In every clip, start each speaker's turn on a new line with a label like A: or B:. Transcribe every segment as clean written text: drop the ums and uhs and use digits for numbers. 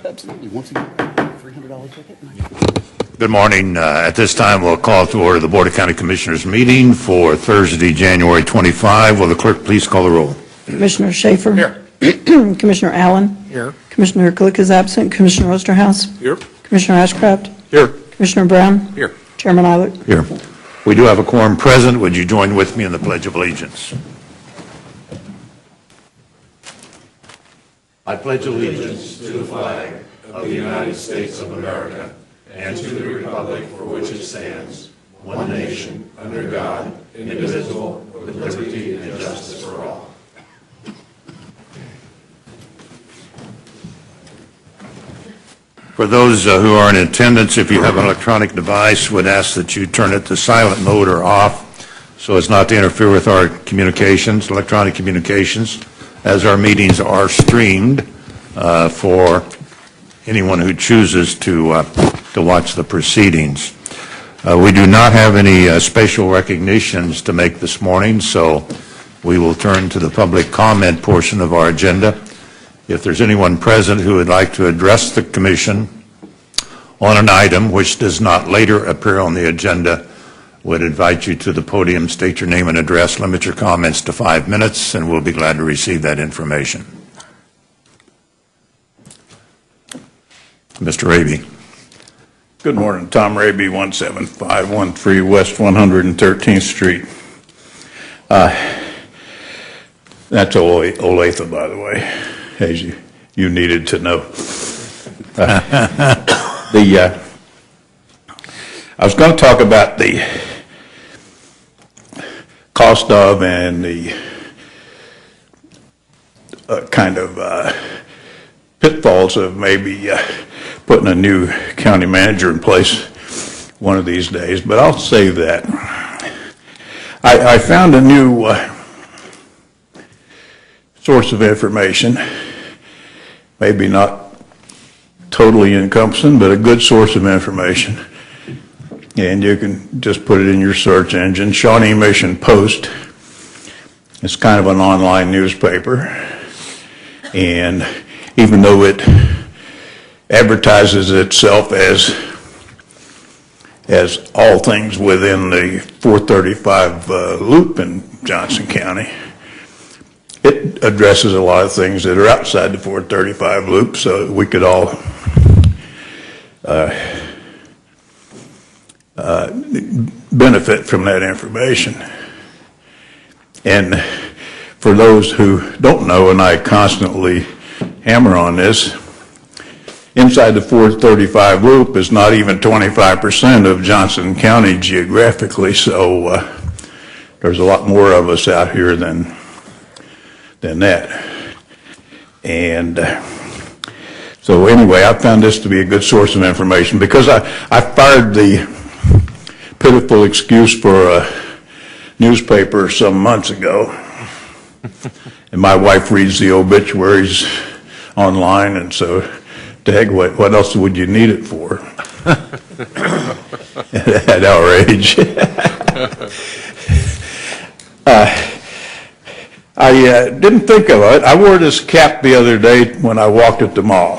A: Absolutely. Once again, $300 ticket.
B: Good morning. At this time, we'll call to order the Board of County Commissioners meeting for Thursday, January 25. Will the clerk please call the roll?
C: Commissioner Schaefer.
B: Here.
C: Commissioner Allen.
B: Here.
C: Commissioner Glick is absent. Commissioner Osterhaus.
B: Here.
C: Commissioner Ashcraft.
B: Here.
C: Commissioner Brown.
B: Here.
C: Chairman Eilert.
B: Here. We do have a quorum present. Would you join with me in the Pledge of Allegiance? I pledge allegiance to the flag of the United States of America and to the republic for which it stands, one nation, under God, indivisible, with liberty and justice for all. For those who are in attendance, if you have an electronic device, would ask that you turn it to silent mode or off so as not to interfere with our communications, electronic communications, as our meetings are streamed for anyone who chooses to watch the proceedings. We do not have any special recognitions to make this morning, so we will turn to the public comment portion of our agenda. If there's anyone present who would like to address the Commission on an item which does not later appear on the agenda, would invite you to the podium, state your name and address, limit your comments to 5 minutes, and we'll be glad to receive that information. Mr. Raby.
D: Good morning. Tom Raby, 17513 West 113th Street. That's Olathe, by the way, as you needed to know. I was going to talk about the cost of and the kind of pitfalls of maybe putting a new county manager in place one of these days, but I'll save that. I found a new source of information, maybe not totally encompassing, but a good source of information. And you can just put it in your search engine, Shawnee Mission Post. It's kind of an online newspaper. And even though it advertises itself as all things within the 435 loop in Johnson County, it addresses a lot of things that are outside the 435 loop, so we could all benefit from that information. And for those who don't know, and I constantly hammer on this, inside the 435 loop is not even 25% of Johnson County geographically, so there's a lot more of us out here than that. And so anyway, I found this to be a good source of information because I fired the pitiful excuse for a newspaper some months ago, and my wife reads the obituaries online, and so dag, what else would you need it for at our age? I didn't think of it. I wore this cap the other day when I walked at the mall.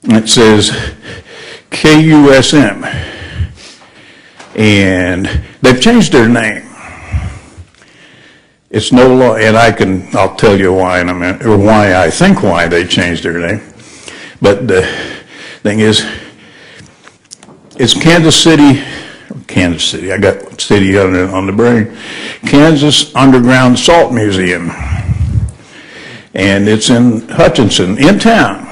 D: It says KUSM, and they've changed their name. It's no longer, and I'll tell you why in a minute, or why they changed their name. But the thing is, it's Kansas City, I got city on the brain, Kansas Underground Salt Museum. And it's in Hutchinson, in town.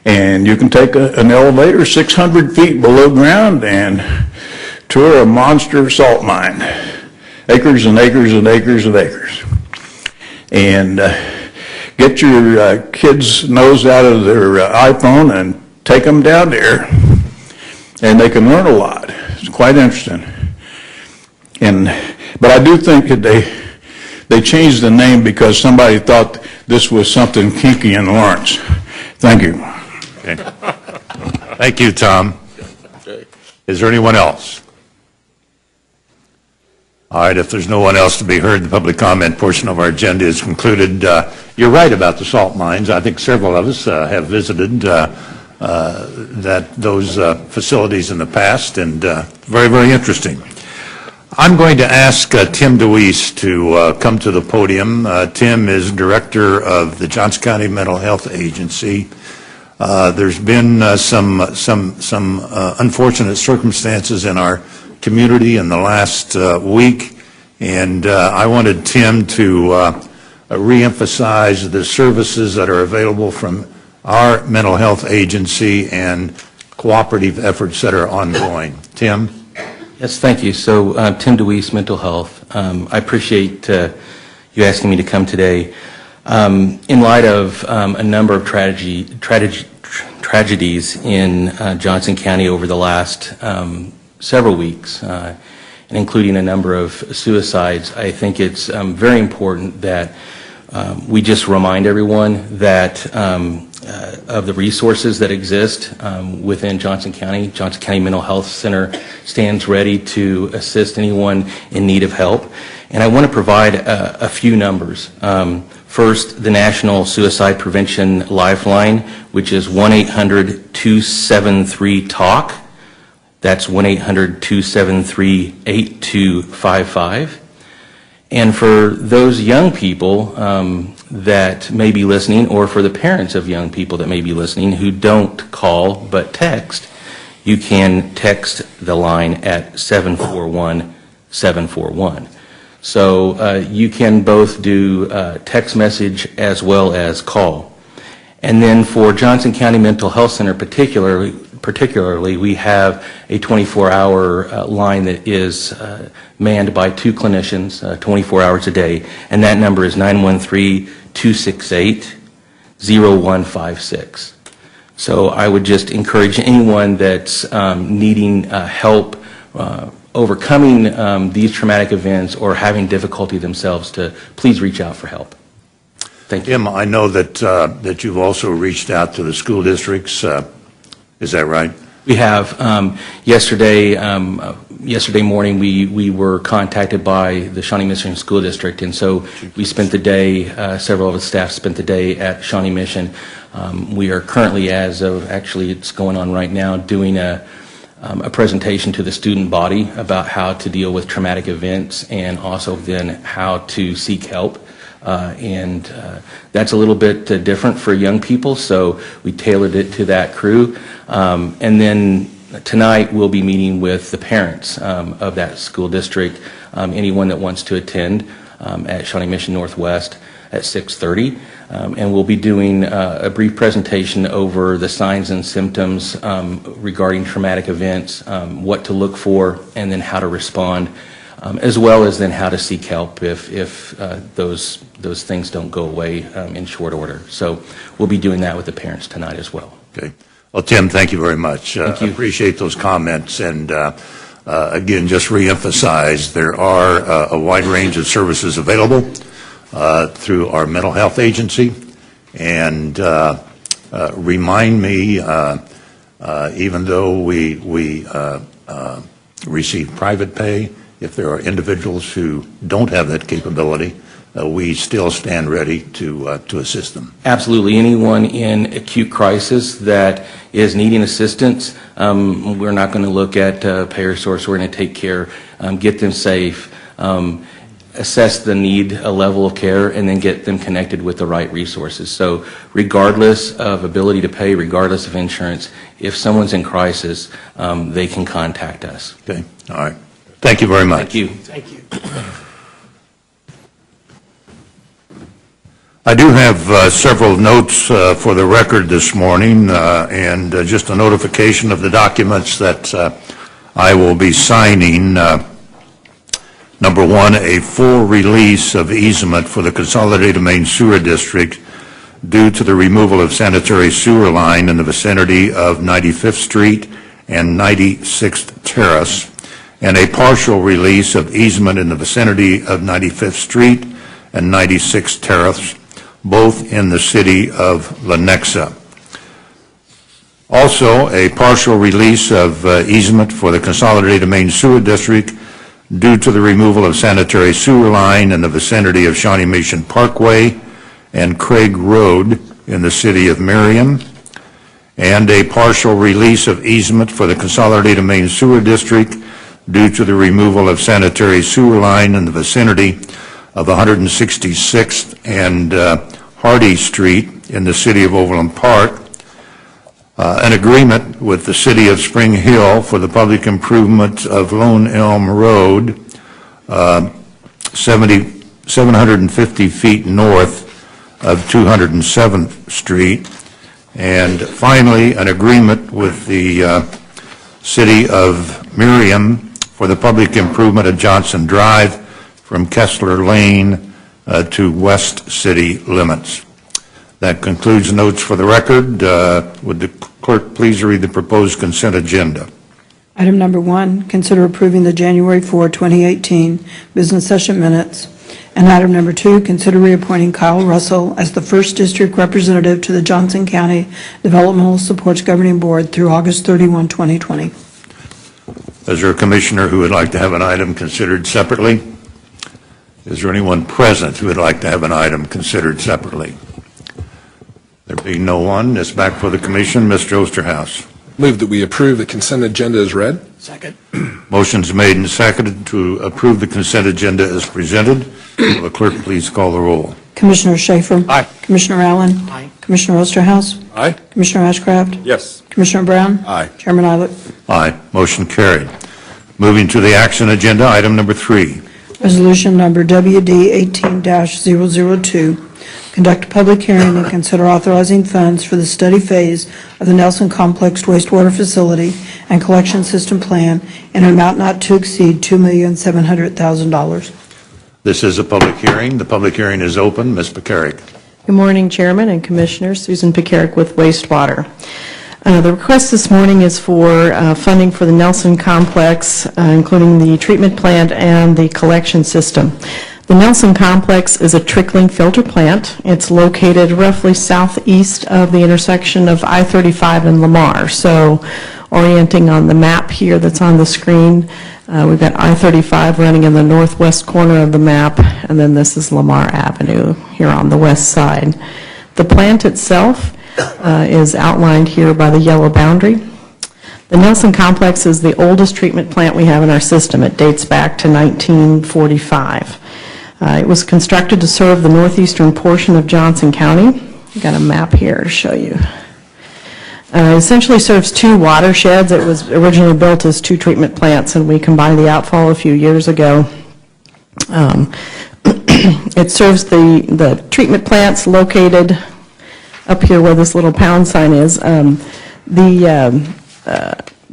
D: And you can take an elevator 600 feet below ground and tour a monster salt mine. Acres and acres and acres and acres. And get your kids' nose out of their iPhone and take them down there, and they can learn a lot. It's quite interesting. But I do think that they changed the name because somebody thought this was something kinky in Lawrence. Thank you.
B: Okay. Thank you, Tom. Is there anyone else? All right, if there's no one else to be heard, the public comment portion of our agenda is concluded. You're right about the salt mines. I think several of us have visited those facilities in the past, and very, very interesting. I'm going to ask Tim DeWeese to come to the podium. Tim is director of the Johnson County Mental Health Agency. There's been some unfortunate circumstances in our community in the last week, and I wanted Tim to reemphasize the services that are available from our mental health agency and cooperative efforts that are ongoing. Tim?
E: Yes, thank you. So, Tim DeWeese, Mental Health. I appreciate you asking me to come today. In light of a number of tragedies in Johnson County over the last several weeks, and including a number of suicides, I think it's very important that we just remind everyone that of the resources that exist within Johnson County. Johnson County Mental Health Center stands ready to assist anyone in need of help. And I want to provide a few numbers. First, the National Suicide Prevention Lifeline, which is 1-800-273-TALK. That's 1-800-273-8255. And for those young people that may be listening, or for the parents of young people that may be listening who don't call but text, you can text the line at 741-741. So you can both do text message as well as call. And then for Johnson County Mental Health Center particularly, we have a 24-hour line that is manned by 2 clinicians 24 hours a day, and that number is 913-268-0156. So I would just encourage anyone that's needing help overcoming these traumatic events or having difficulty themselves to please reach out for help. Thank you.
B: Tim, I know that you've also reached out to the school districts. Is that right?
E: We have. Yesterday morning, we were contacted by the Shawnee Mission School District, and so we spent the day, several of the staff spent the day at Shawnee Mission. We are currently, actually it's going on right now, doing a presentation to the student body about how to deal with traumatic events and also then how to seek help. And that's a little bit different for young people, so we tailored it to that crew. And then tonight we'll be meeting with the parents of that school district, anyone that wants to attend at Shawnee Mission Northwest at 6:30. And we'll be doing a brief presentation over the signs and symptoms regarding traumatic events, what to look for, and then how to respond. As well as then how to seek help if those things don't go away in short order. So we'll be doing that with the parents tonight as well.
B: Okay. Well, Tim, thank you very much.
E: Thank you.
B: I appreciate those comments. And again, just reemphasize, there are a wide range of services available through our mental health agency. And remind me, even though we receive private pay, if there are individuals who don't have that capability, we still stand ready to assist them.
E: Absolutely. Anyone in acute crisis that is needing assistance, we're not going to look at payer source. We're going to take care, get them safe, assess the need, a level of care, and then get them connected with the right resources. So regardless of ability to pay, regardless of insurance, if someone's in crisis, they can contact us.
B: Okay. All right. Thank you very much.
E: Thank you.
C: Thank you.
B: I do have several notes for the record this morning, and just a notification of the documents that I will be signing. Number one, a full release of easement for the Consolidated Main Sewer District due to the removal of sanitary sewer line in the vicinity of 95th Street and 96th Terrace, and a partial release of easement in the vicinity of 95th Street and 96th Terrace, both in the city of Lenexa. Also, a partial release of easement for the Consolidated Main Sewer District due to the removal of sanitary sewer line in the vicinity of Shawnee Mission Parkway and Craig Road in the city of Merriam, and a partial release of easement for the Consolidated Main Sewer District due to the removal of sanitary sewer line in the vicinity of 166th and Hardy Street in the city of Overland Park, an agreement with the city of Spring Hill for the public improvement of Lone Elm Road, 750 feet north of 207th Street, and finally, an agreement with the city of Merriam for the public improvement of Johnson Drive from Kessler Lane to West City limits. That concludes notes for the record. Would the clerk please read the proposed consent agenda?
C: Item number 1, consider approving the January 4, 2018 business session minutes. And item number 2, consider reappointing Kyle Russell as the 1st District Representative to the Johnson County Developmental Supports Governing Board through August 31, 2020.
B: Is there a commissioner who would like to have an item considered separately? Is there anyone present who would like to have an item considered separately? There being no one, it's back for the commission. Mr. Osterhaus.
F: Move that we approve the consent agenda as read.
A: Second.
B: Motion's made and seconded to approve the consent agenda as presented. Will the clerk please call the roll?
C: Commissioner Schaefer?
F: Aye.
C: Commissioner Allen?
A: Aye.
C: Commissioner Osterhaus?
F: Aye.
C: Commissioner Ashcraft?
F: Yes.
C: Commissioner Brown?
F: Aye.
C: Chairman Eilert?
B: Aye. Motion carried. Moving to the action agenda, item number 3.
C: Resolution number WD 18-002. Conduct a public hearing and consider authorizing funds for the study phase of the Nelson Complex wastewater facility and collection system plan in an amount not to exceed $2,700,000.
B: This is a public hearing. The public hearing is open. Ms. Pekarik.
G: Good morning, Chairman and Commissioners. Susan Pekarik with Wastewater. The request this morning is for funding for the Nelson Complex, including the treatment plant and the collection system. The Nelson Complex is a trickling filter plant. It's located roughly southeast of the intersection of I-35 and Lamar. So orienting on the map here that's on the screen, we've got I-35 running in the northwest corner of the map, and then this is Lamar Avenue here on the west side. The plant itself is outlined here by the yellow boundary. The Nelson Complex is the oldest treatment plant we have in our system. It dates back to 1945. It was constructed to serve the northeastern portion of Johnson County. I've got a map here to show you. It essentially serves 2 watersheds. It was originally built as 2 treatment plants, and we combined the outfall a few years ago. It serves the treatment plants located up here where this little pound sign is.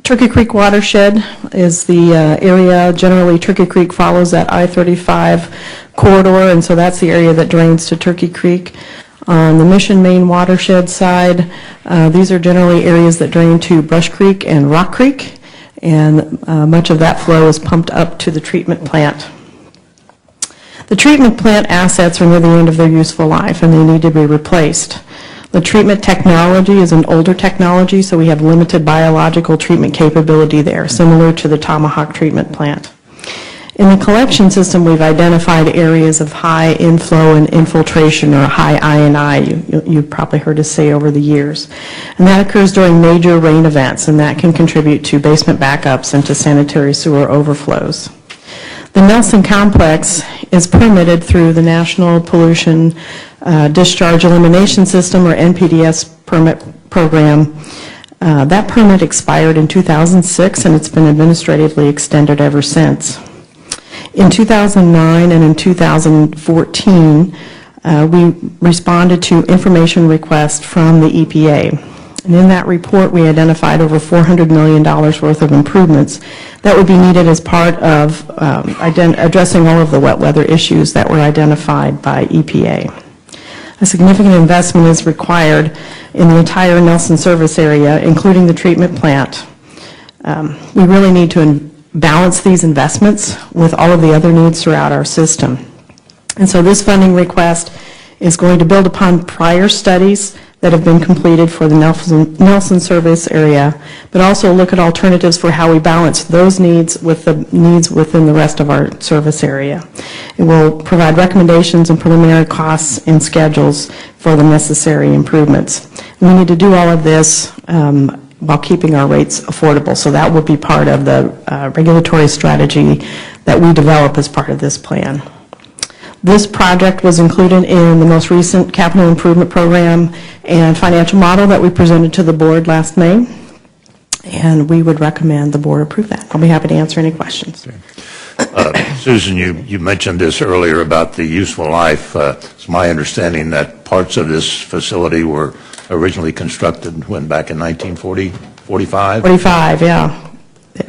G: Turkey Creek watershed is the area. Generally, Turkey Creek follows that I-35 corridor, and so that's the area that drains to Turkey Creek. On the Mission Main watershed side, these are generally areas that drain to Brush Creek and Rock Creek, and much of that flow is pumped up to the treatment plant. The treatment plant assets are near the end of their useful life, and they need to be replaced. The treatment technology is an older technology, so we have limited biological treatment capability there, similar to the Tomahawk treatment plant. In the collection system, we've identified areas of high inflow and infiltration, or high I&I, you've probably heard us say over the years. And that occurs during major rain events, and that can contribute to basement backups and to sanitary sewer overflows. The Nelson Complex is permitted through the National Pollution Discharge Elimination System, or NPDES permit program. That permit expired in 2006, and it's been administratively extended ever since. In 2009 and in 2014, we responded to information requests from the EPA. And in that report, we identified over $400 million worth of improvements that would be needed as part of addressing all of the wet weather issues that were identified by EPA. A significant investment is required in the entire Nelson service area, including the treatment plant. We really need to balance these investments with all of the other needs throughout our system. And so this funding request is going to build upon prior studies that have been completed for the Nelson service area, but also look at alternatives for how we balance those needs with the needs within the rest of our service area. It will provide recommendations and preliminary costs and schedules for the necessary improvements. We need to do all of this while keeping our rates affordable, so that will be part of the regulatory strategy that we develop as part of this plan. This project was included in the most recent capital improvement program and financial model that we presented to the board last May, and we would recommend the board approve that. I'll be happy to answer any questions.
B: Susan, you mentioned this earlier about the useful life. It's my understanding that parts of this facility were originally constructed when, back in 1940, 45?
G: 45, yeah.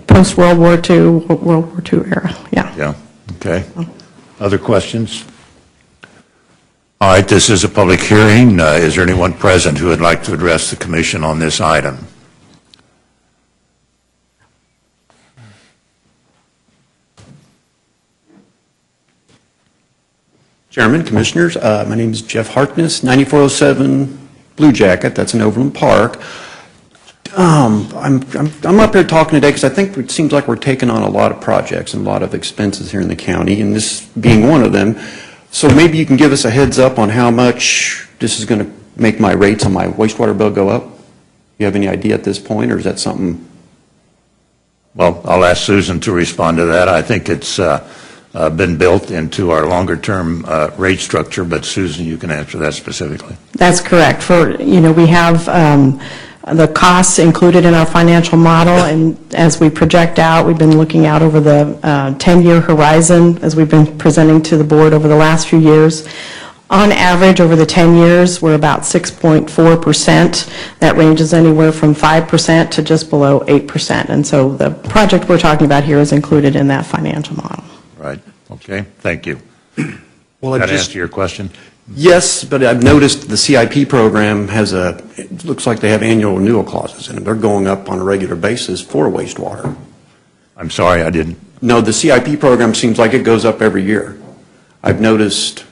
G: Post-World War II, World War II era, yeah.
B: Yeah, okay. Other questions? All right, this is a public hearing. Is there anyone present who would like to address the commission on this item?
A: Chairman, Commissioners, my name is Jeff Harkness, 9407 Blue Jacket, that's in Overland Park. I'm up here talking today because I think it seems like we're taking on a lot of projects and a lot of expenses here in the county, and this being one of them. So maybe you can give us a heads up on how much this is going to make my rates on my wastewater bill go up? You have any idea at this point, or is that something?
B: Well, I'll ask Susan to respond to that. I think it's been built into our longer-term rate structure, but Susan, you can answer that specifically.
G: That's correct. We have the costs included in our financial model, and as we project out, we've been looking out over the 10-year horizon as we've been presenting to the board over the last few years. On average, over the 10 years, we're about 6.4%. That ranges anywhere from 5% to just below 8%. And so the project we're talking about here is included in that financial model.
B: Right. Okay. Thank you.
A: Well,
B: That answer your question?
A: Yes, but I've noticed the CIP program it looks like they have annual renewal clauses in it. They're going up on a regular basis for wastewater.
B: I'm sorry, I didn't.
A: No, the CIP program seems like it goes up every year. I've noticed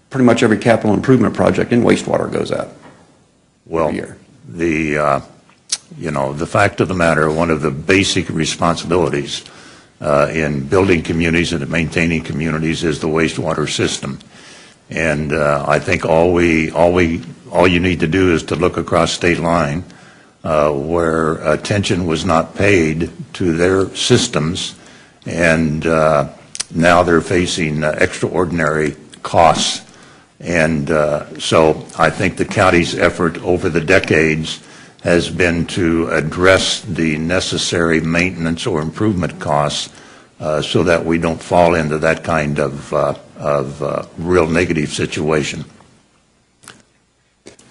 A: pretty much every capital improvement project in wastewater goes up
B: Well,
A: every year.
B: the fact of the matter, one of the basic responsibilities in building communities and maintaining communities is the wastewater system. And I think all you need to do is to look across state line where attention was not paid to their systems, and now they're facing extraordinary costs. And so I think the county's effort over the decades has been to address the necessary maintenance or improvement costs so that we don't fall into that kind of real negative situation.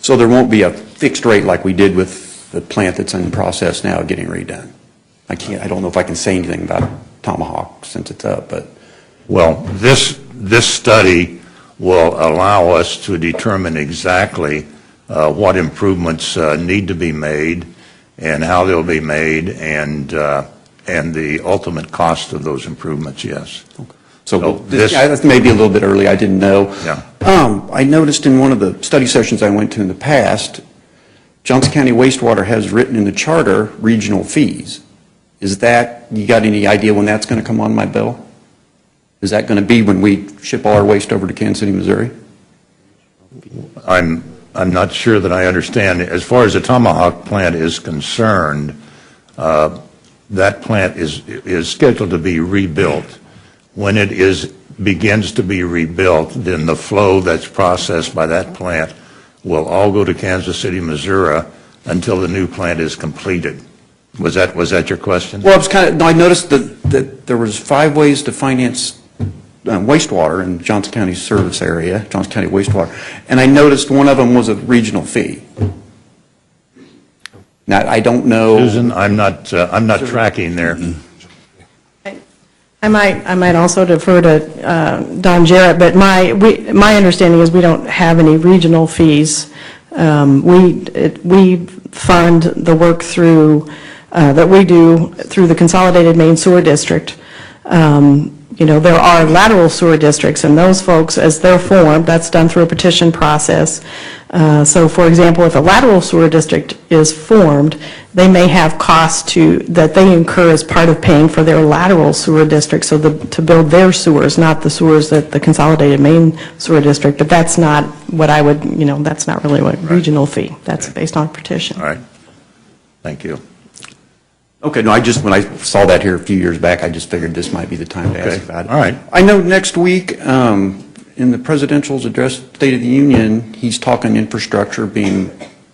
A: So there won't be a fixed rate like we did with the plant that's in process now getting redone. I don't know if I can say anything about Tomahawk since it's up, but.
B: Well, this study will allow us to determine exactly what improvements need to be made and how they'll be made, and the ultimate cost of those improvements, yes.
A: Okay. So this may be a little bit early, I didn't know.
B: Yeah.
A: I noticed in one of the study sessions I went to in the past, Johnson County Wastewater has written in the charter regional fees. You got any idea when that's going to come on my bill? Is that going to be when we ship all our waste over to Kansas City, Missouri?
B: I'm not sure that I understand. As far as the Tomahawk plant is concerned, that plant is scheduled to be rebuilt. When it begins to be rebuilt, then the flow that's processed by that plant will all go to Kansas City, Missouri, until the new plant is completed. Was that your question?
A: Well, I noticed that there was 5 ways to finance wastewater in Johnson County service area, Johnson County wastewater, and I noticed one of them was a regional fee. Now, I don't know.
B: Susan, I'm not tracking there.
G: I might also defer to Don Jarrett, but my understanding is we don't have any regional fees. We fund the work that we do through the Consolidated Main Sewer District. There are lateral sewer districts, and those folks, as they're formed, that's done through a petition process. So, for example, if a lateral sewer district is formed, they may have costs that they incur as part of paying for their lateral sewer district, so to build their sewers, not the sewers that the consolidated main sewer district, but that's not what I would, that's not really a regional fee. That's based on petition.
B: All right. Thank you.
A: Okay, no, when I saw that here a few years back, I just figured this might be the time to ask
B: Okay,
A: about it.
B: all right.
A: I know next week, in the presidential's address, State of the Union, he's talking infrastructure being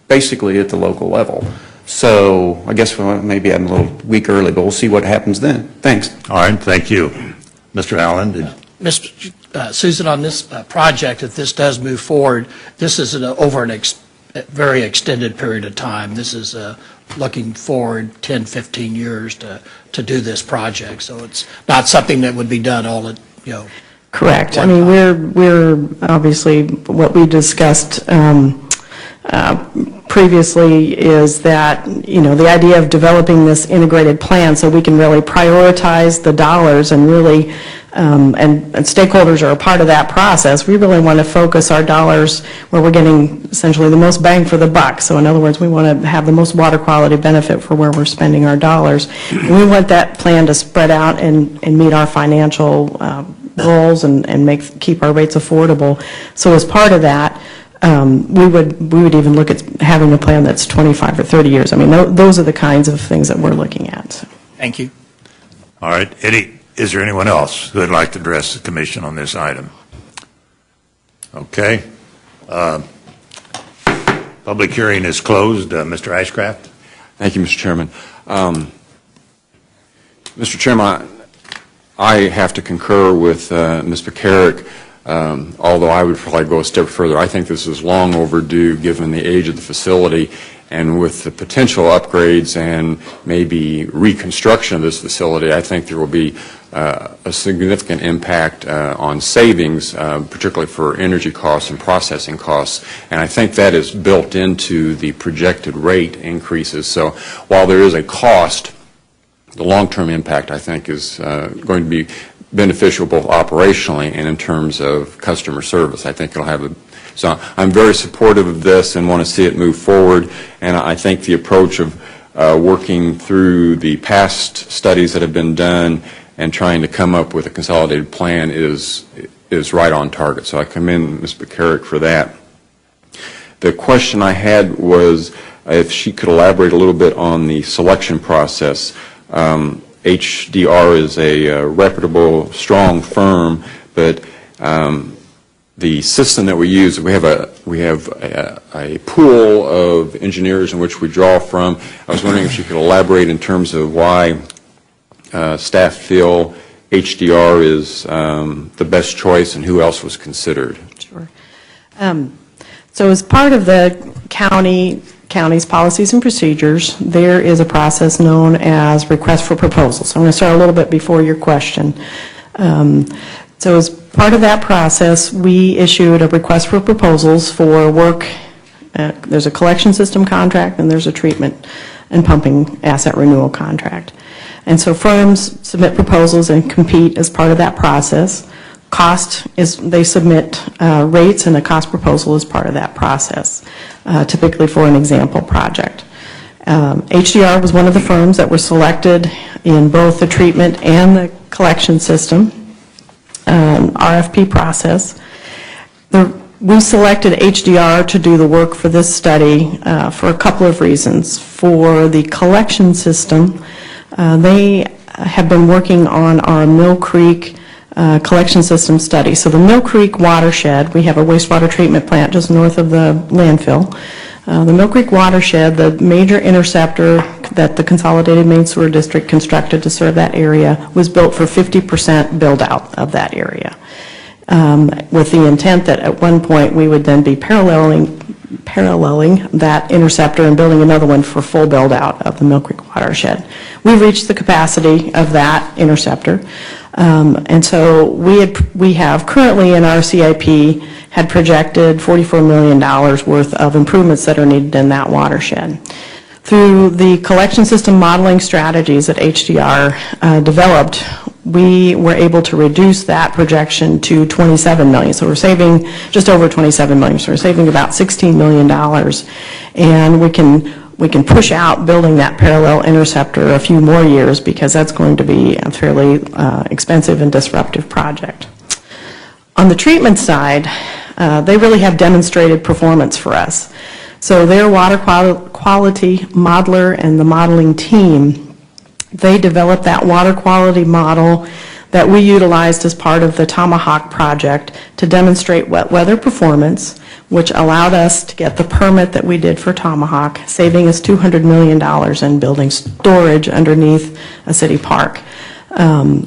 A: basically at the local level. So I guess maybe I'm a little week early, but we'll see what happens then. Thanks.
B: All right, thank you. Mr. Allen,
H: Susan, on this project, if this does move forward, this is over a very extended period of time. This is looking forward 10, 15 years to do this project. So it's not something that would be done all at,
G: Correct. I mean, we're obviously, what we discussed previously is that, the idea of developing this integrated plan so we can really prioritize the dollars and really, and stakeholders are a part of that process. We really want to focus our dollars where we're getting essentially the most bang for the buck. So in other words, we want to have the most water quality benefit for where we're spending our dollars. And we want that plan to spread out and meet our financial goals and keep our rates affordable. So as part of that, we would even look at having a plan that's 25 or 30 years. I mean, those are the kinds of things that we're looking at. So.
H: Thank you.
B: all right. Eddie, is there anyone else who would like to address the commission on this item? Okay. Public hearing is closed. Mr. Ashcraft?
I: Thank you, Mr. Chairman. Mr. Chairman, I have to concur with Ms. McCarrick, although I would probably go a step further. I think this is long overdue given the age of the facility, and with the potential upgrades and maybe reconstruction of this facility, I think there will be a significant impact on savings, particularly for energy costs and processing costs. And I think that is built into the projected rate increases. So while there is a cost, the long-term impact, I think, is going to be beneficial both operationally and in terms of customer service. I think it'll have so I'm very supportive of this and want to see it move forward. And I think the approach of working through the past studies that have been done and trying to come up with a consolidated plan is right on target. So I commend Ms. McCarrick for that. The question I had was if she could elaborate a little bit on the selection process. HDR is a reputable, strong firm, but the system that we use, we have a pool of engineers in which we draw from. I was wondering if you could elaborate in terms of why staff feel HDR is the best choice and who else was considered.
G: Sure. So as part of the county's policies and procedures, there is a process known as request for proposals. I'm going to start a little bit before your question. So as part of that process, we issued a request for proposals for work. There's a collection system contract and there's a treatment and pumping asset renewal contract. And so firms submit proposals and compete as part of that process. Cost is, they submit rates, and a cost proposal is part of that process, typically for an example project. HDR was one of the firms that were selected in both the treatment and the collection system RFP process. We selected HDR to do the work for this study for a couple of reasons. For the collection system, they have been working on our Mill Creek collection system study. So the Mill Creek watershed, we have a wastewater treatment plant just north of the landfill. The Mill Creek watershed, the major interceptor that the Consolidated Main Sewer District constructed to serve that area, was built for 50% build out of that area, with the intent that at one point we would then be paralleling that interceptor and building another one for full build out of the Mill Creek watershed. We've reached the capacity of that interceptor. And so we have currently in our CIP had projected $44 million worth of improvements that are needed in that watershed. Through the collection system modeling strategies that HDR developed, we were able to reduce that projection to $27 million. So we're saving just over $27 million. So we're saving about $16 million. And we can push out building that parallel interceptor a few more years because that's going to be a fairly expensive and disruptive project. On the treatment side, they really have demonstrated performance for us. So their water quality modeler and the modeling team, they developed that water quality model that we utilized as part of the Tomahawk project to demonstrate wet weather performance, which allowed us to get the permit that we did for Tomahawk, saving us $200 million in building storage underneath a city park.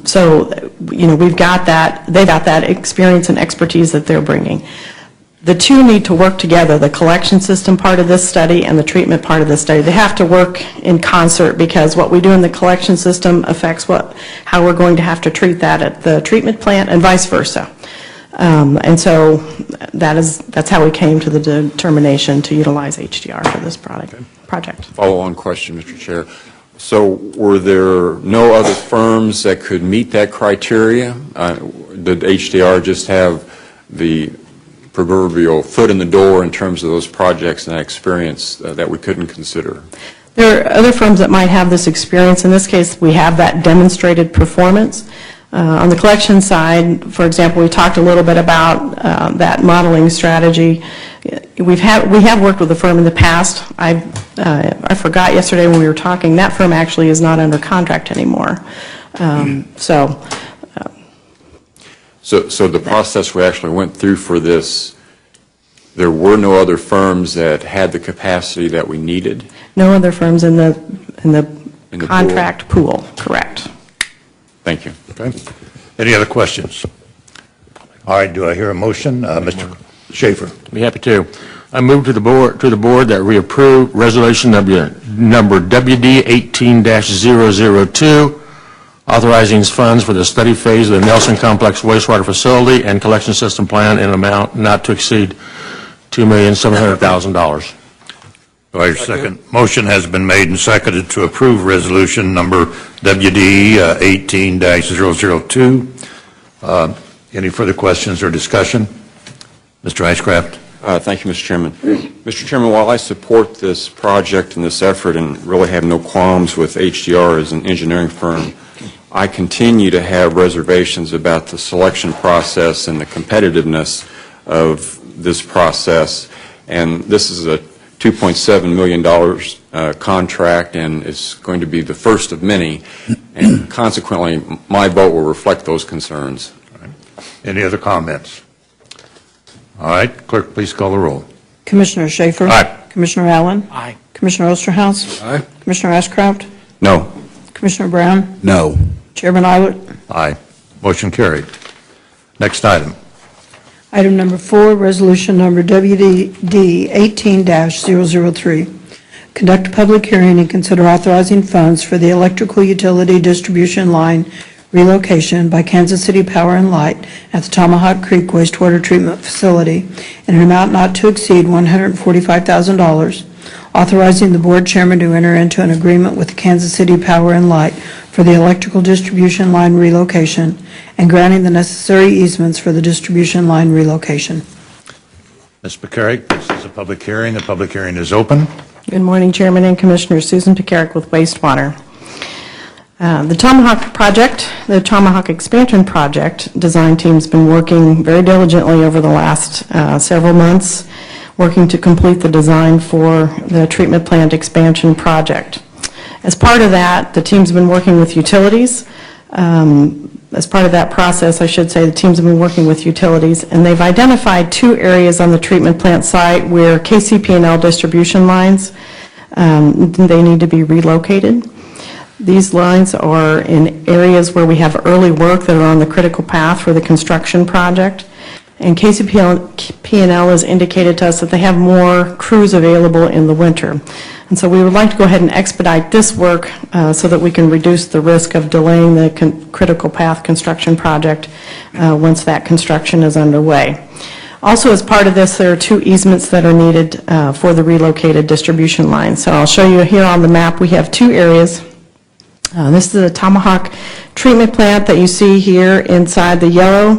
G: So, you know, we've got that, they got that experience and expertise that they're bringing. The two need to work together, the collection system part of this study and the treatment part of this study. They have to work in concert because what we do in the collection system affects how we're going to have to treat that at the treatment plant and vice versa. And so that's how we came to the determination to utilize HDR for this project.
I: Follow-on question, Mr. Chair. So were there no other firms that could meet that criteria? Did HDR just have the proverbial foot in the door in terms of those projects and that experience that we couldn't consider?
G: There are other firms that might have this experience. In this case, we have that demonstrated performance. On the collection side, for example, we talked a little bit about that modeling strategy. We have worked with a firm in the past. I forgot yesterday when we were talking, that firm actually is not under contract anymore.
I: So the process we actually went through for this, there were no other firms that had the capacity that we needed?
G: No other firms in the contract pool, correct.
I: Thank you.
B: Okay. Any other questions? All right, do I hear a motion? Mr. Schaefer.
J: Be happy to. I move to the board that we approve resolution number WD 18-002, authorizing funds for the study phase of the Nelson Complex Wastewater Facility and Collection System Plan in an amount not to exceed $2,700,000.
B: Do I hear a second? Motion has been made and seconded to approve resolution number WD 18-002. Any further questions or discussion? Mr. Icecraft.
I: Thank you, Mr. Chairman. Mr. Chairman, while I support this project and this effort and really have no qualms with HDR as an engineering firm, I continue to have reservations about the selection process and the competitiveness of this process. And this is a $2.7 million contract, and it's going to be the first of many. And consequently, my vote will reflect those concerns.
B: Any other comments? All right, clerk, please call the roll.
C: Commissioner Schaefer?
B: Aye.
C: Commissioner Allen?
H: Aye.
C: Commissioner Osterhaus?
F: Aye.
C: Commissioner Ashcraft?
I: No.
C: Commissioner Brown?
F: No.
C: Chairman Eilert?
B: Aye. Motion carried. Next item.
C: Item number 4, resolution number WD 18-003. Conduct a public hearing and consider authorizing funds for the electrical utility distribution line relocation by Kansas City Power and Light at the Tomahawk Creek Wastewater Treatment Facility in an amount not to exceed $145,000, authorizing the board chairman to enter into an agreement with Kansas City Power and Light for the electrical distribution line relocation and granting the necessary easements for the distribution line relocation.
B: Ms. McCarrick, this is a public hearing. The public hearing is open.
G: Good morning, Chairman and Commissioners. Susan Pekarik with Wastewater. The Tomahawk project, the Tomahawk expansion project, design team's been working very diligently over the last several months, working to complete the design for the treatment plant expansion project. As part of that, the team's been working with utilities. As part of that process, I should say, the teams have been working with utilities, and they've identified 2 areas on the treatment plant site where KCP&L distribution lines, they need to be relocated. These lines are in areas where we have early work that are on the critical path for the construction project. And KCP&L has indicated to us that they have more crews available in the winter. And so we would like to go ahead and expedite this work so that we can reduce the risk of delaying the critical path construction project once that construction is underway. Also, as part of this, there are 2 easements that are needed for the relocated distribution line. So I'll show you here on the map, we have 2 areas. This is the Tomahawk treatment plant that you see here inside the yellow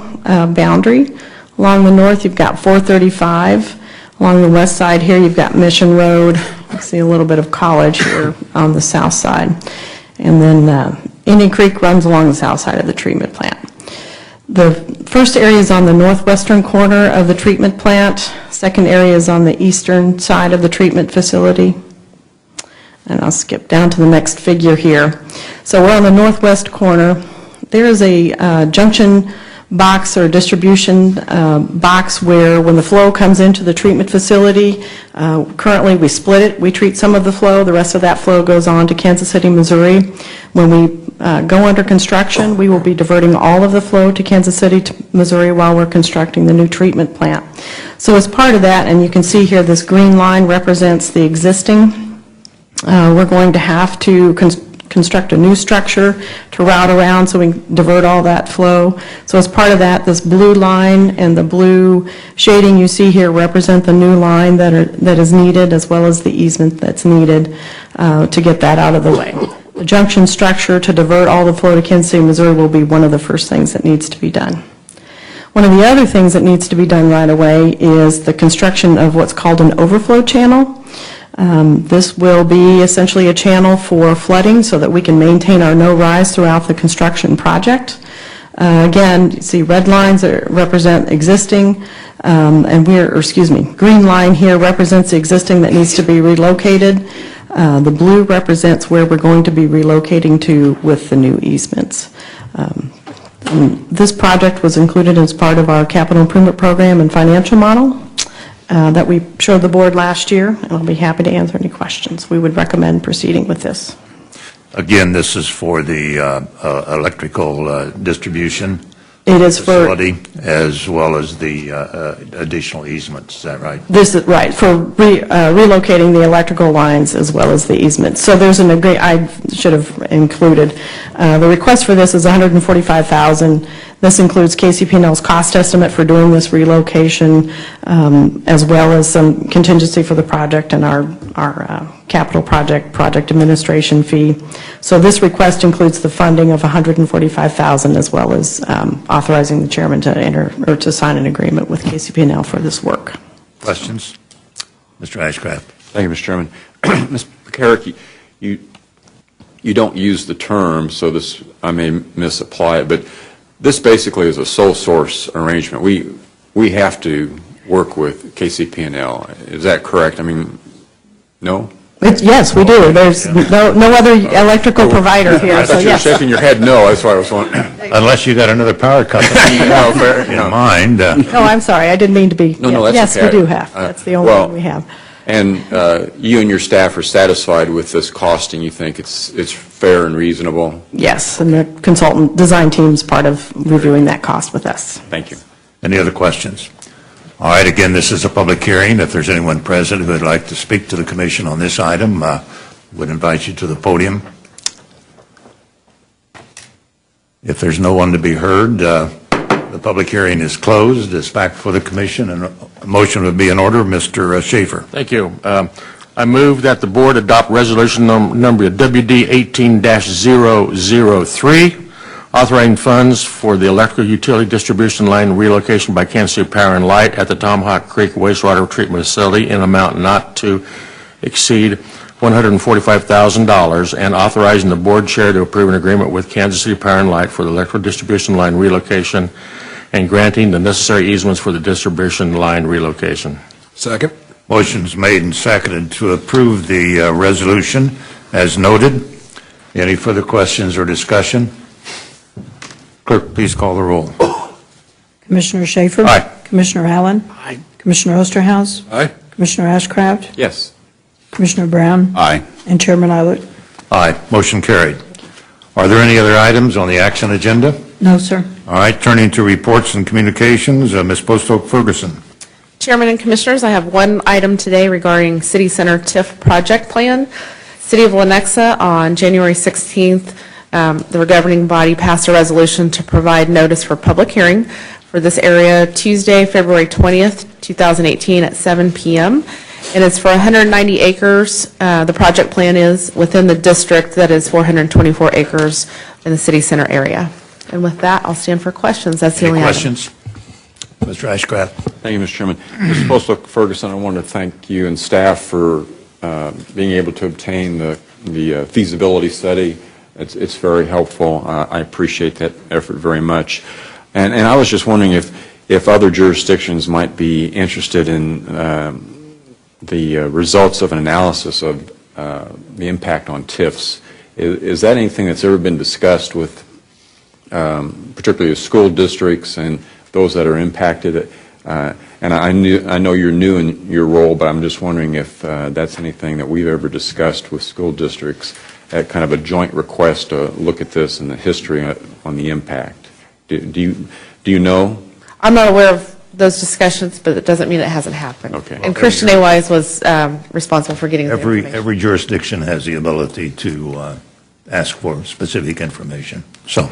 G: boundary. Along the north, you've got 435. Along the west side here, you've got Mission Road. You see a little bit of College here on the south side. And then Indian Creek runs along the south side of the treatment plant. The first area is on the northwestern corner of the treatment plant. Second area is on the eastern side of the treatment facility. And I'll skip down to the next figure here. So we're on the northwest corner. There is a junction box or distribution box where when the flow comes into the treatment facility, currently we split it. We treat some of the flow. The rest of that flow goes on to Kansas City, Missouri. When we go under construction, we will be diverting all of the flow to Kansas City, Missouri while we're constructing the new treatment plant. So as part of that, and you can see here this green line represents the existing. We're going to have to construct a new structure to route around so we can divert all that flow. So as part of that, this blue line and the blue shading you see here represent the new line that is needed, as well as the easement that's needed to get that out of the way. The junction structure to divert all the flow to Kansas City, Missouri will be one of the first things that needs to be done. One of the other things that needs to be done right away is the construction of what's called an overflow channel. This will be essentially a channel for flooding so that we can maintain our no rise throughout the construction project. Again, you see red lines that represent existing, green line here represents the existing that needs to be relocated. The blue represents where we're going to be relocating to with the new easements. This project was included as part of our capital improvement program and financial model that we showed the board last year, and I'll be happy to answer any questions. We would recommend proceeding with this.
B: Again, this is for the electrical distribution
G: It is for,
B: facility, as well as the additional easements, is that right?
G: this is right, for relocating the electrical lines as well as the easements. So there's an I should have included. The request for this is $145,000. This includes KCP&L's cost estimate for doing this relocation, as well as some contingency for the project and our capital project administration fee. So this request includes the funding of $145,000, as well as authorizing the chairman to enter or to sign an agreement with KCP&L for this work.
B: Questions? Mr. Ashcraft.
I: Thank you, Mr. Chairman. Ms. McCarrick, you don't use the term, so this, I may misapply it, but this basically is a sole source arrangement. We have to work with KCP&L. Is that correct? I mean, no?
G: Yes, we do. There's no other electrical provider here,
I: I
G: so
I: thought you were
G: yes.
I: shaking your head no, that's why I was wondering.
B: Unless you got another power company
I: No, fair,
B: in mind.
G: No, I'm sorry, I didn't mean to be.
I: No, that's
G: Yes,
I: okay.
G: we do have. That's the only one we have.
I: And you and your staff are satisfied with this costing? You think it's fair and reasonable?
G: Yes, and the consultant design team's part of reviewing that cost with us.
I: Thank you.
B: Any other questions? All right, again, this is a public hearing. If there's anyone present who would like to speak to the commission on this item, would invite you to the podium. If there's no one to be heard, the public hearing is closed. It's back for the commission, and a motion would be in order. Mr. Schaefer.
J: Thank you. I move that the board adopt resolution number WD 18-003, authorizing funds for the electrical utility distribution line relocation by Kansas City Power and Light at the Tomahawk Creek wastewater treatment facility in amount not to exceed $145,000, and authorizing the board chair to approve an agreement with Kansas City Power and Light for the electrical distribution line relocation and granting the necessary easements for the distribution line relocation.
F: Second.
B: Motion's made and seconded to approve the resolution as noted. Any further questions or discussion? Clerk, please call the roll.
C: Commissioner Schaefer?
B: Aye.
C: Commissioner Allen? Aye. Commissioner Osterhaus?
F: Aye.
C: Commissioner Ashcraft?
I: Yes.
C: Commissioner Brown?
D: Aye.
C: And Chairman Eilert?
B: Aye. Motion carried. Are there any other items on the action agenda?
C: No, sir.
B: All right, turning to reports and communications, Ms. Postoke Ferguson.
K: Chairman and Commissioners, I have one item today regarding City Center TIF project plan. City of Lenexa on January 16th, the governing body passed a resolution to provide notice for public hearing for this area Tuesday, February 20th, 2018 at 7 p.m. and it's for 190 acres. The project plan is within the district that is 424 acres in the city center area. And with that, I'll stand for questions. That's the
B: Any
K: only item.
B: questions? Mr. Ashcraft?
I: Thank you, Mr. Chairman. Mr. Postlook Ferguson, I wanted to thank you and staff for being able to obtain the feasibility study. It's very helpful. I appreciate that effort very much. And I was just wondering if other jurisdictions might be interested in the results of an analysis of the impact on TIFs. Is that anything that's ever been discussed with particularly the school districts and those that are impacted? And I know you're new in your role, but I'm just wondering if that's anything that we've ever discussed with school districts at kind of a joint request to look at this and the history on the impact. Do you know?
K: I'm not aware of those discussions, but it doesn't mean it hasn't happened.
I: Okay.
K: And Christian A. Wise was responsible for getting the information.
B: Every jurisdiction has the ability to ask for specific information. So,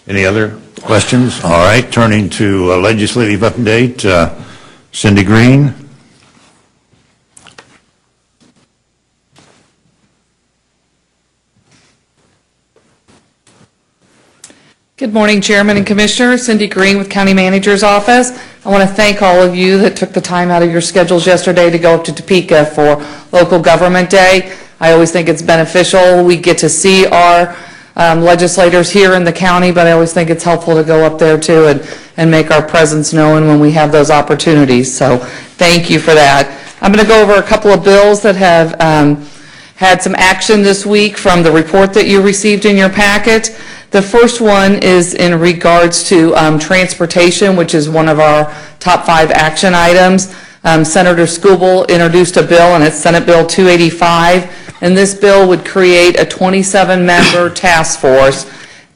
B: any other questions? All right, turning to legislative update. Cindy Green.
L: Good morning, Chairman and Commissioners. Cindy Green with County Manager's Office. I want to thank all of you that took the time out of your schedules yesterday to go up to Topeka for Local Government Day. I always think it's beneficial. We get to see our legislators here in the county, but I always think it's helpful to go up there too and make our presence known when we have those opportunities. So thank you for that. I'm going to go over a couple of bills that have had some action this week from the report that you received in your packet. The first one is in regards to transportation, which is one of our top 5 action items. Senator Skubal introduced a bill, and it's Senate Bill 285, and this bill would create a 27-member task force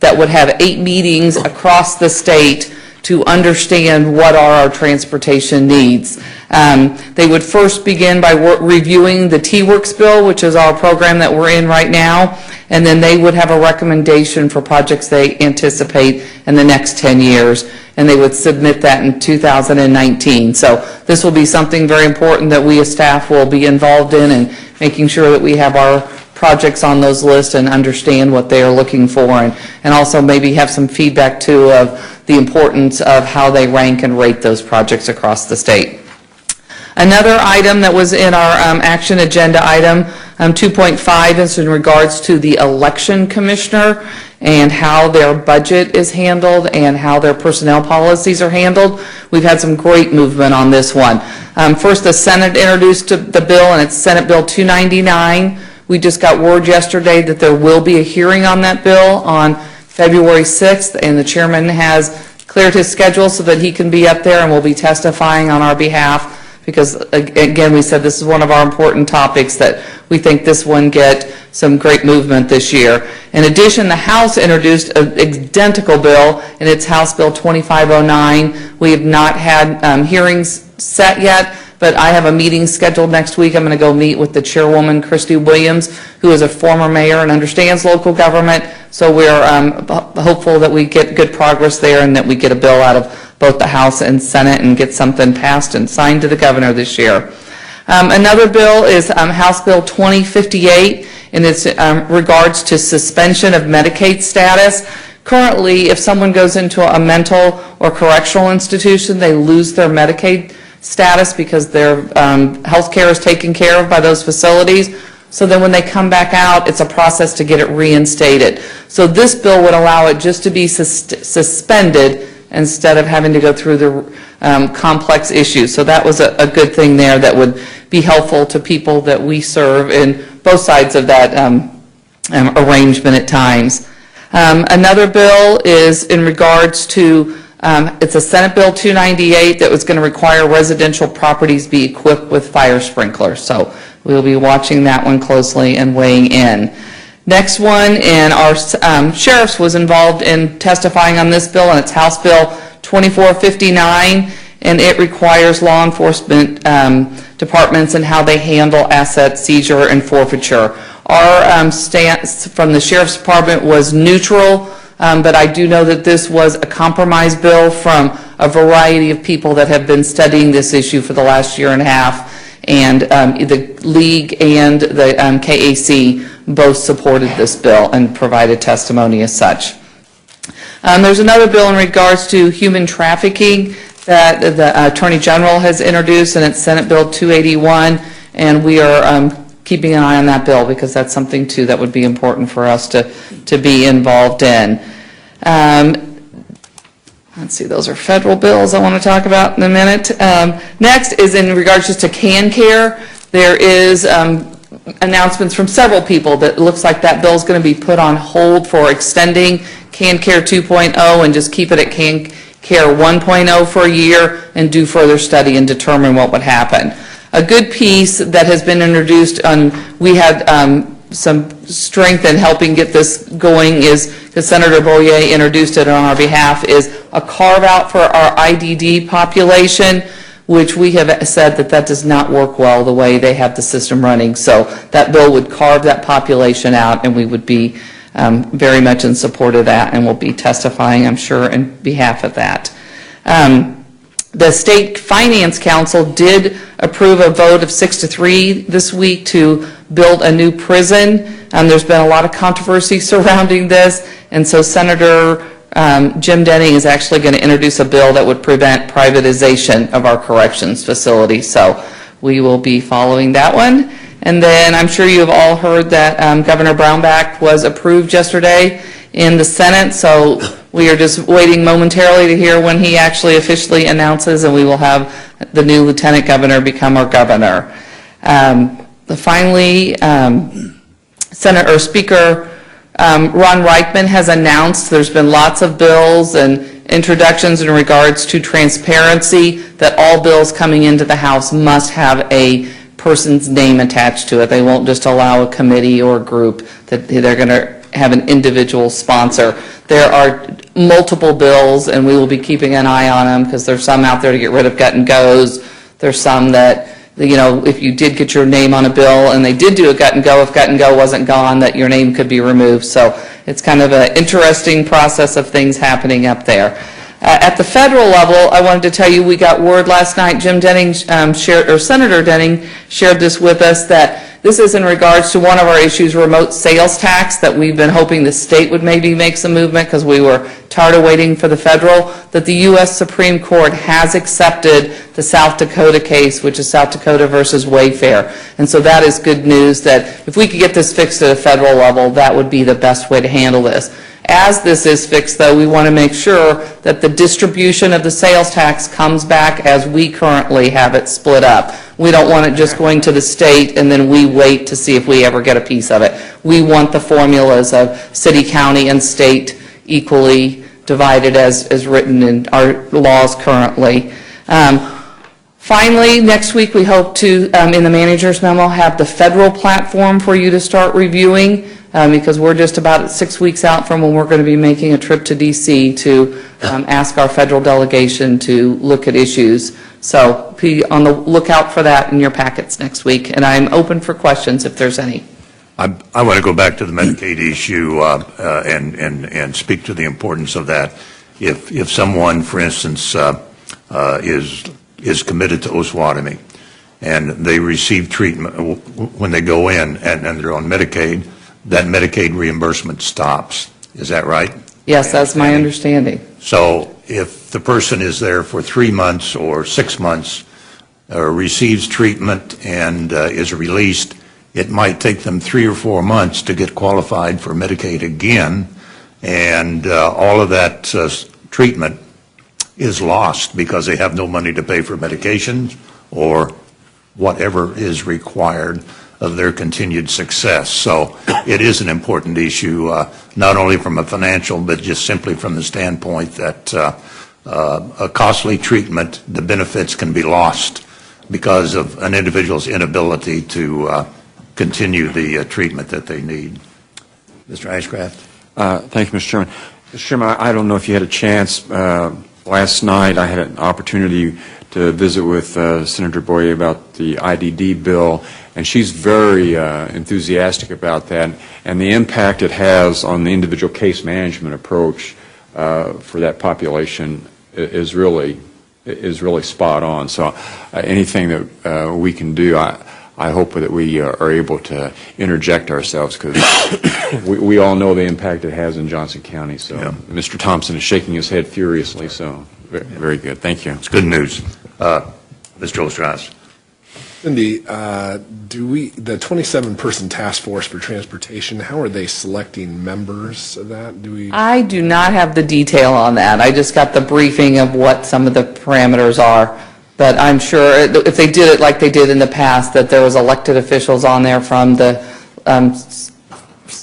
L: that would have 8 meetings across the state to understand what are our transportation needs. They would first begin by reviewing the T-Works bill, which is our program that we're in right now, and then they would have a recommendation for projects they anticipate in the next 10 years, and they would submit that in 2019. So this will be something very important that we as staff will be involved in, and making sure that we have our projects on those lists and understand what they are looking for, and also maybe have some feedback too of the importance of how they rank and rate those projects across the state. Another item that was in our action agenda item, 2.5, is in regards to the election commissioner and how their budget is handled and how their personnel policies are handled. We've had some great movement on this one. First, the Senate introduced the bill, and it's Senate Bill 299. We just got word yesterday that there will be a hearing on that bill on February 6th, and the chairman has cleared his schedule so that he can be up there and will be testifying on our behalf, because again, we said this is one of our important topics that we think this one get some great movement this year. In addition, the House introduced an identical bill, and it's House Bill 2509. We have not had hearings set yet, but I have a meeting scheduled next week. I'm going to go meet with the chairwoman, Christy Williams, who is a former mayor and understands local government. So we're hopeful that we get good progress there and that we get a bill out of both the House and Senate and get something passed and signed to the governor this year. Another bill is House Bill 2058, and it's regards to suspension of Medicaid status. Currently, if someone goes into a mental or correctional institution, they lose their Medicaid status because their health care is taken care of by those facilities. So then when they come back out, it's a process to get it reinstated. So this bill would allow it just to be suspended instead of having to go through the complex issues. So that was a good thing there that would be helpful to people that we serve in both sides of that arrangement at times. Another bill is in regards to, it's a Senate Bill 298 that was going to require residential properties be equipped with fire sprinklers. So we'll be watching that one closely and weighing in. Next one, and our sheriffs was involved in testifying on this bill, and it's House Bill 2459, and it requires law enforcement departments and how they handle asset seizure and forfeiture. Our stance from the Sheriff's Department was neutral, but I do know that this was a compromise bill from a variety of people that have been studying this issue for the last year and a half. and the League and the KAC both supported this bill and provided testimony as such. There's another bill in regards to human trafficking that the Attorney General has introduced, and it's Senate Bill 281, and we are keeping an eye on that bill because that's something, too, that would be important for us to be involved in. Let's see, those are federal bills I want to talk about in a minute. Next is in regards just to CanCare. There is announcements from several people that it looks like that bill is going to be put on hold for extending CanCare 2.0 and just keep it at CanCare 1.0 for a year and do further study and determine what would happen. A good piece that has been introduced, we had some strength in helping get this going is, because Senator Boyer introduced it on our behalf, is a carve-out for our IDD population, which we have said that does not work well the way they have the system running. So that bill would carve that population out, and we would be very much in support of that, and we'll be testifying, I'm sure, in behalf of that. The State Finance Council did approve a vote of 6-3 this week to build a new prison. There's been a lot of controversy surrounding this, and so Senator Jim Denning is actually going to introduce a bill that would prevent privatization of our corrections facility. So we will be following that one. And then I'm sure you have all heard that Governor Brownback was approved yesterday in the Senate, so we are just waiting momentarily to hear when he actually officially announces, and we will have the new lieutenant governor become our governor. Finally, Speaker Ron Reichman has announced there's been lots of bills and introductions in regards to transparency, that all bills coming into the House must have a person's name attached to it. They won't just allow a committee or a group, that they're going to have an individual sponsor. There are multiple bills, and we will be keeping an eye on them because there's some out there to get rid of gut and goes. There's some that, you know, if you did get your name on a bill and they did do a gut and go, if gut and go wasn't gone, that your name could be removed. So it's kind of an interesting process of things happening up there. At the federal level, I wanted to tell you we got word last night, Jim Denning Senator Denning shared this with us, that this is in regards to one of our issues, remote sales tax, that we've been hoping the state would maybe make some movement because we were tired of waiting for the federal, that the U.S. Supreme Court has accepted the South Dakota case, which is South Dakota versus Wayfair. And so that is good news, that if we could get this fixed at a federal level, that would be the best way to handle this. As this is fixed, though, we want to make sure that the distribution of the sales tax comes back as we currently have it split up. We don't want it just going to the state and then we wait to see if we ever get a piece of it. We want the formulas of city, county, and state equally divided as written in our laws currently. Finally, next week we hope to, in the manager's memo, have the federal platform for you to start reviewing. Because we're just about 6 weeks out from when we're going to be making a trip to D.C. to ask our federal delegation to look at issues. So be on the lookout for that in your packets next week, and I'm open for questions if there's any.
B: I want to go back to the Medicaid issue and speak to the importance of that. If someone, for instance, is committed to osawatomie and they receive treatment when they go in and they're on Medicaid, that Medicaid reimbursement stops. Is that right?
L: Yes, that's my understanding.
B: So if the person is there for 3 months or 6 months, receives treatment and is released, it might take them 3 or 4 months to get qualified for Medicaid again, and all of that treatment is lost because they have no money to pay for medications or whatever is required of their continued success. So it is an important issue, not only from a financial, but just simply from the standpoint that a costly treatment, the benefits can be lost because of an individual's inability to continue the treatment that they need. Mr. Ashcraft?
I: Thank you, Mr. Chairman. Mr. Chairman, I don't know if you had a chance. Last night I had an opportunity to visit with Senator Boyer about the IDD bill, and she's very enthusiastic about that, and the impact it has on the individual case management approach for that population is really is really spot on. So anything that we can do, I hope that we are able to interject ourselves, because we all know the impact it has in Johnson County. So Mr. Thompson is shaking his head furiously, so very good. Thank you.
B: It's good news. Mr. Osterhaus.
F: Cindy, the 27-person task force for transportation, how are they selecting members of that?
L: I do not have the detail on that. I just got the briefing of what some of the parameters are. But I'm sure if they did it like they did in the past, that there was elected officials on there from the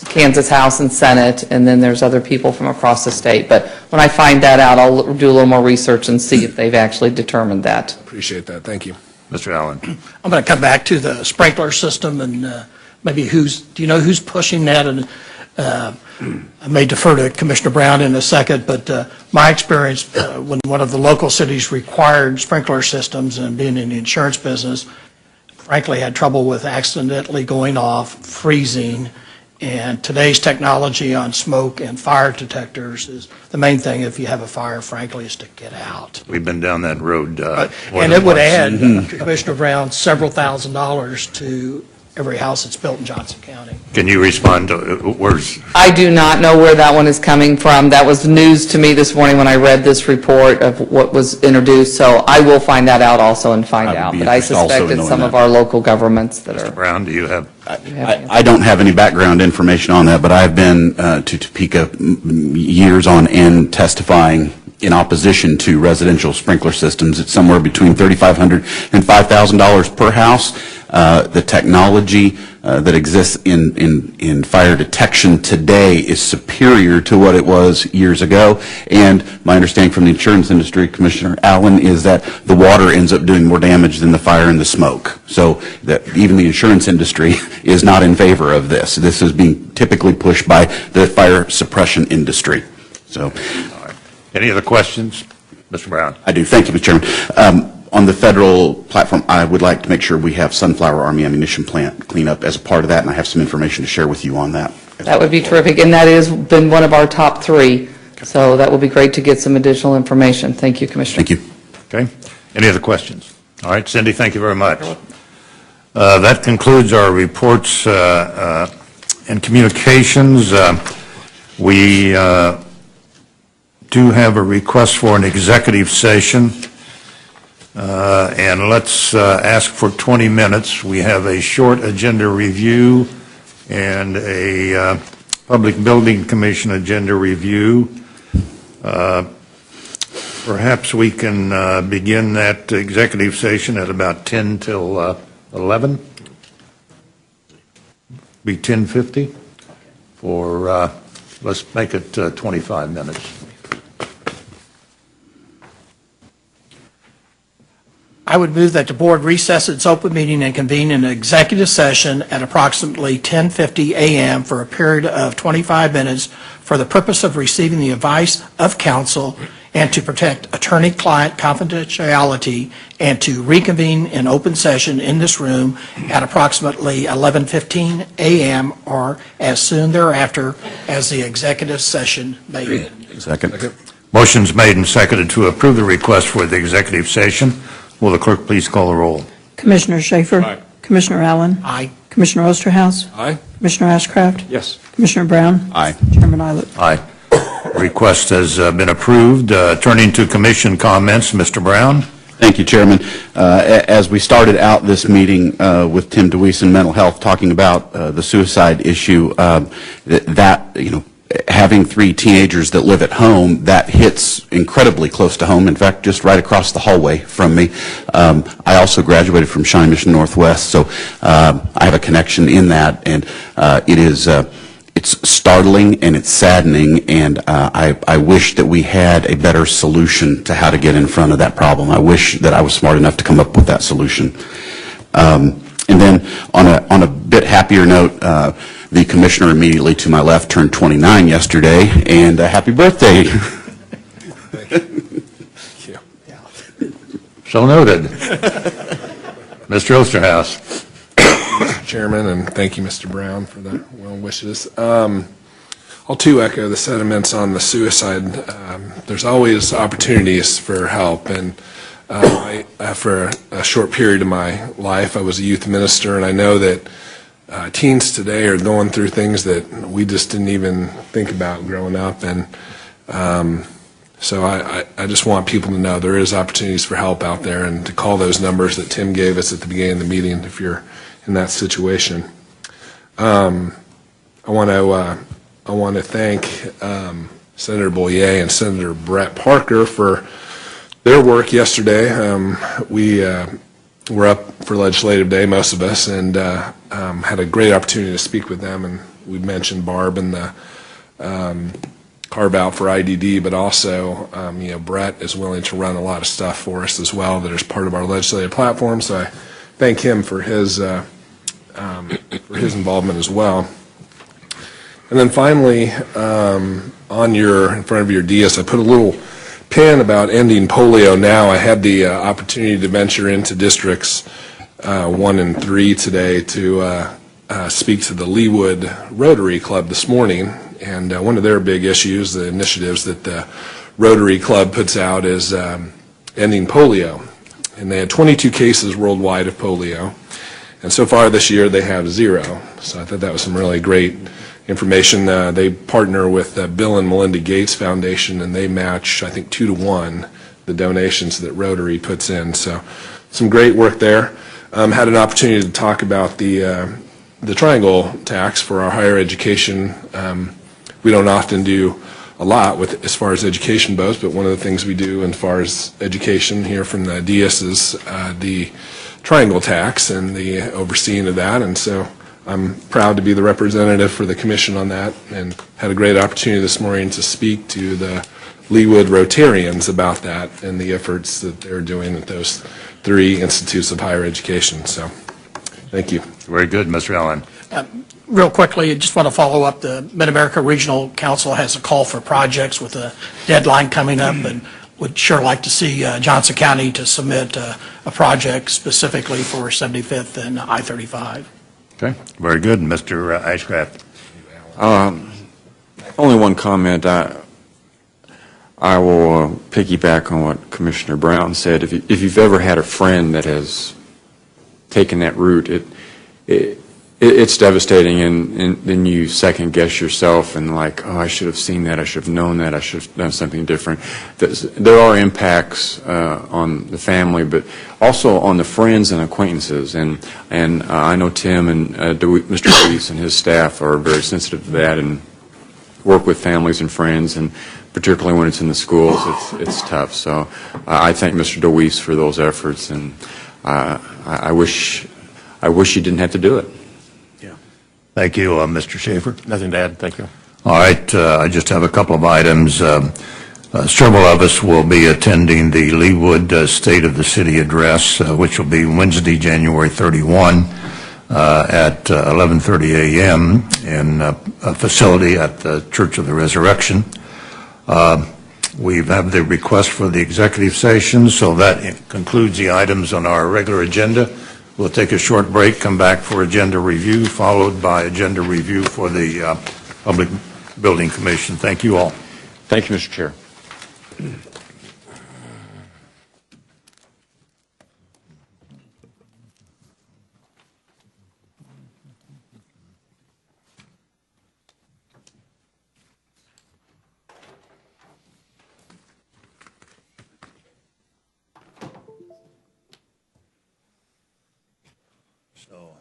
L: Kansas House and Senate, and then there's other people from across the state. But when I find that out, I'll do a little more research and see if they've actually determined that.
F: Appreciate that. Thank you.
B: Mr. Allen.
H: I'm going to come back to the sprinkler system, and maybe do you know who's pushing that? And I may defer to Commissioner Brown in a second, but my experience when one of the local cities required sprinkler systems, and being in the insurance business, frankly had trouble with accidentally going off, freezing, and today's technology on smoke and fire detectors is the main thing. If you have a fire, frankly, is to get out.
B: We've been down that road.
H: And it would add, Commissioner Brown, several $1,000s to every house that's built in Johnson County.
B: Can you respond to where's?
L: I do not know where that one is coming from. That was news to me this morning when I read this report of what was introduced, so I will find that out also and find out. But I suspect it's some of our local governments that are.
B: Mr. Brown, do you have?
M: I don't have any background information on that, but I've been to Topeka years on end testifying in opposition to residential sprinkler systems. It's somewhere between $3,500 and $5,000 per house. The technology that exists in fire detection today is superior to what it was years ago. And my understanding from the insurance industry, Commissioner Allen, is that the water ends up doing more damage than the fire and the smoke. So that even the insurance industry is not in favor of this. This is being typically pushed by the fire suppression industry. So.
B: Any other questions? Mr. Brown.
M: I do. Thank you, Mr. Chairman. On the federal platform, I would like to make sure we have Sunflower Army ammunition plant cleanup as a part of that, and I have some information to share with you on that.
L: That would be terrific, and that has been one of our top 3. So that would be great to get some additional information. Thank you, Commissioner.
M: Thank you.
B: Okay. Any other questions? All right, Cindy, thank you very much. That concludes our reports and communications. We do have a request for an executive session, and let's ask for 20 minutes. We have a short agenda review and a Public Building Commission agenda review. Perhaps we can begin that executive session at about 10 till 11. Be 10:50 for, let's make it 25 minutes.
H: I would move that the board recess its open meeting and convene an executive session at approximately 10:50 a.m. for a period of 25 minutes for the purpose of receiving the advice of counsel and to protect attorney-client confidentiality, and to reconvene in open session in this room at approximately 11:15 a.m. or as soon thereafter as the executive session may end.
M: Second.
B: Motion's made and seconded to approve the request for the executive session. Will the clerk please call the roll?
C: Commissioner Schaefer?
F: Aye.
C: Commissioner Allen?
H: Aye.
C: Commissioner Osterhaus?
F: Aye.
C: Commissioner Ashcraft?
F: Yes.
C: Commissioner Brown?
M: Aye.
C: Chairman Eilert?
B: Aye. Request has been approved. Turning to commission comments, Mr. Brown.
M: Thank you, Chairman. As we started out this meeting with Tim DeWeese in Mental Health talking about the suicide issue, having 3 teenagers that live at home, that hits incredibly close to home. In fact, just right across the hallway from me. I also graduated from Shawnee Mission Northwest, so I have a connection in that, and it's startling and it's saddening, and I wish that we had a better solution to how to get in front of that problem. I wish that I was smart enough to come up with that solution. And then on a bit happier note, the commissioner immediately to my left turned 29 yesterday, and happy birthday.
F: Thank you.
B: So noted. Mr. Osterhaus.
F: Mr. Chairman, and thank you, Mr. Brown, for the well wishes. I'll too echo the sentiments on the suicide. There's always opportunities for help, and For a short period of my life, I was a youth minister, and I know that teens today are going through things that we just didn't even think about growing up, and so I just want people to know there is opportunities for help out there, and to call those numbers that Tim gave us at the beginning of the meeting if you're in that situation. I want to thank Senator Boyer and Senator Brett Parker for their work yesterday. We were up for Legislative Day, most of us, and had a great opportunity to speak with them. And we mentioned Barb and the carve out for IDD, but also, Brett is willing to run a lot of stuff for us as well that is part of our legislative platform. So I thank him for his involvement as well. And then finally, in front of your dais, I put a little pin about ending polio now. I had the opportunity to venture into districts 1 and 3 today to speak to the Leawood Rotary Club this morning. And one of their big issues, the initiatives that the Rotary Club puts out, is ending polio. And they had 22 cases worldwide of polio. And so far this year, they have 0. So I thought that was some really great information. They partner with Bill and Melinda Gates Foundation, and they match, I think, 2-to-1 the donations that Rotary puts in. So some great work there. Had an opportunity to talk about the triangle tax for our higher education. We don't often do a lot with as far as education goes, but one of the things we do as far as education here from the DS is the triangle tax and the overseeing of that. And so I'm proud to be the representative for the commission on that, and had a great opportunity this morning to speak to the Leawood Rotarians about that and the efforts that they're doing at those 3 institutes of higher education. So thank you.
B: Very good, Mr. Allen.
H: Real quickly, I just want to follow up. The Mid-America Regional Council has a call for projects with a deadline coming up, and would sure like to see Johnson County to submit a project specifically for 75th and I-35.
B: Okay, very good. Mr. Ashcraft.
I: Only one comment. I will piggyback on what Commissioner Brown said. If you've ever had a friend that has taken that route, it's devastating, and then you second guess yourself and like, oh, I should have seen that, I should have known that, I should have done something different. There are impacts on the family, but also on the friends and acquaintances, and I know Tim and Mr. Deweese and his staff are very sensitive to that and work with families and friends, and particularly when it's in the schools, it's tough. So I thank Mr. Deweese for those efforts, and I wish he didn't have to do it.
B: Thank you, Mr. Schaefer.
J: Nothing to add, thank you.
B: All right, I just have a couple of items. Several of us will be attending the Leawood State of the City Address, which will be Wednesday, January 31 at 11:30 a.m. in a facility at the Church of the Resurrection. We have the request for the executive session, so that concludes the items on our regular agenda. We'll take a short break, come back for agenda review, followed by agenda review for the Public Building Commission. Thank you all.
I: Thank you, Mr. Chair.
B: So